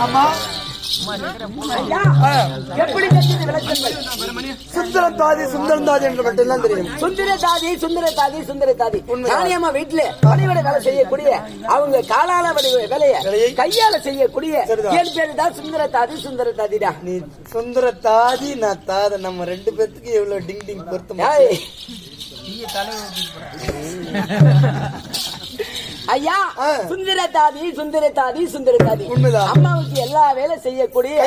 அம்மா எப்படி சுந்தரம் தாதி என்று மட்டும்தான் தெரியும். சுந்தர தாதி ராணியம்மா வீட்டுல பணிவிட வேலை செய்யக்கூடிய அவங்க காலால வேலையை கையால செய்யக்கூடிய என் பேரு தான் சுந்தர தாதிடா. நீ சுந்தர தாதி நான் தாத நம்ம ரெண்டு பேத்துக்கு எவ்வளவு டிங் டிங் பொருத்தமா ஐயா. சுந்தர தாதி உண்மைதான். அம்மாவுக்கு எல்லா வேலை செய்யக்கூடிய கை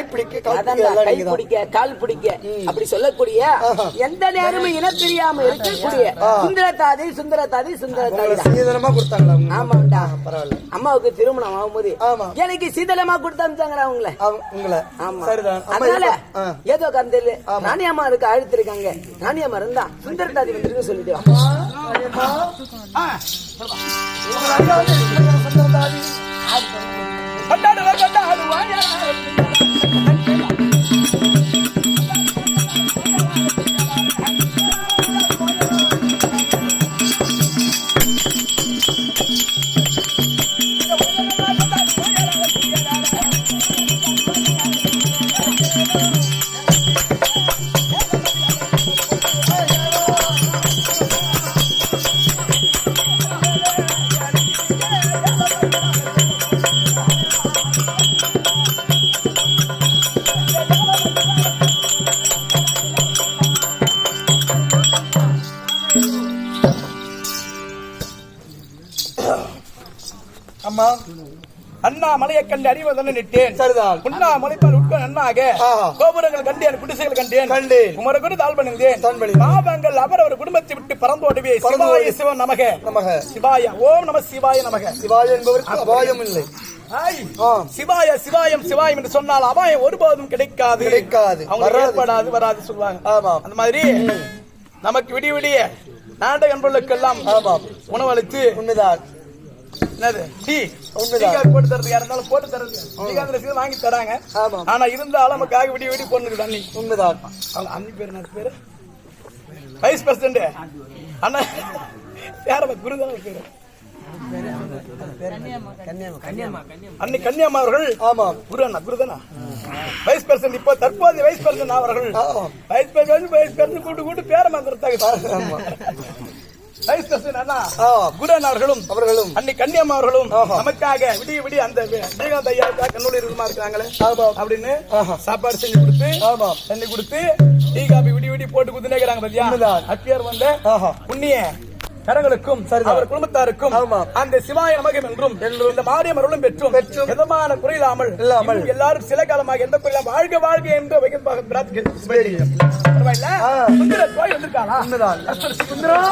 பிடிக்க கால் பிடிக்க அப்படி சொல்லக்கூடிய எந்த நேரமும் இன தெரியாம இருக்கக்கூடிய சுந்தர தாதி கொடுத்தாங்களா? ஆமாண்டா. அம்மாவுக்கு திருமணம் ஆகும்போது எனக்கு சீதளமா கொடுத்து அனுப்பிச்சாங்க உங்களை. ஆமா அதனால ஏதோ கருந்தில் ராணி அம்மா இருக்கு அழுத்திருக்காங்க. ராணி அம்மா இருந்தா சுந்தர தாதி வந்துருக்கு சொல்லிட்டு அம்மா அண்ணா மலையை கண்டு அறிவதனை நிட்டேன். சரிதான். உண்ணா மலைப்பால் உட்க நன்னாக கோபுரங்கள் கண்டேன், குடிசைகள் கண்டேன். குமரகுரு தாழ் பணிந்தேன். பாவங்கள் அவரவர் குடும்பத்தை விட்டு பறந்தோடுவே. சிவாய சிவன் நமக சிவாய ஓம் நம சிவாய நமக. சிவாய என்பவருக்கு அபாயம் இல்லை. சிவாய சிவாயம் என்று சொன்னால் அபாயம் ஒருபோதும் கிடைக்காது. ஏற்படாது வராது சொல்லுவாங்க. அந்த மாதிரி நமக்கு விடிய விடிய நாடக அன்பர்களுக்கெல்லாம் உணவளித்து உண்மைதான் போட்டு தரது யாரா இருந்தாலும் போட்டு தரது வாங்கி தராங்க. ஆனா இருந்தாலும் நமக்காக விடிய விடி பொண்ணுக்கு தண்ணி. உண்மைதான். அண்ணி பேரு வைஸ் பிரசிடண்ட் அண்ணா யார குருதான பேரு அன்னி கன்னியம்மா அவர்கள். குருதானா வைஸ் பிரசிடண்ட். இப்போ தற்போது வைஸ் பிரசிடண்ட் அவர்கள். வைஸ் பிரசிடண்ட் கூட்டு பேர மாத்திரத்தாக அவர்களும் அன்னி கன்னியம்மா அவர்களும் நமக்காக விடிய விடிய அந்த விஜயகாந்த் ஐயா கண்ணூர் இருக்காங்களே அப்படின்னு சாப்பாடு செஞ்சு கொடுத்து தண்ணி கொடுத்து டீ காபி விடிய விடிய போட்டு குத்துனேக்கிறாங்க. பத்தியா அப்பியார் வந்த புண்ணிய கரங்களுக்கும் அவர் குடும்பத்தாருக்கும் அந்த சிவாய நமகம் என்றும் இந்த மாரியம் அருளும் பெற்றும் எதமான குறையில்லாமல் எல்லாரும் சில காலமாக எந்த குறையிலாம் வாழ்க வாழ்க என்று சுந்தர கோயில் வந்திருக்காளா? சுந்தரம்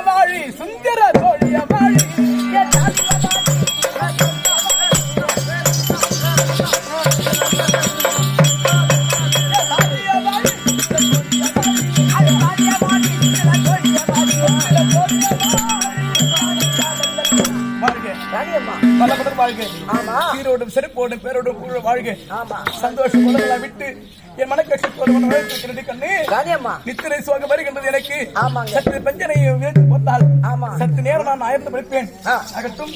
வாழி சுந்தர தோழிய வாழி சீரோடும் செருப்போடும் பேரோடும் வாழ்க. சந்தோஷம் விட்டு என் மனக்கட்சி கண்ணு நித்திரை சோகம் வருகின்றது எனக்கு. சற்று பெஞ்சனை போட்டால் சற்று நேரம் நான் ஆயிரத்து படிப்பேன்.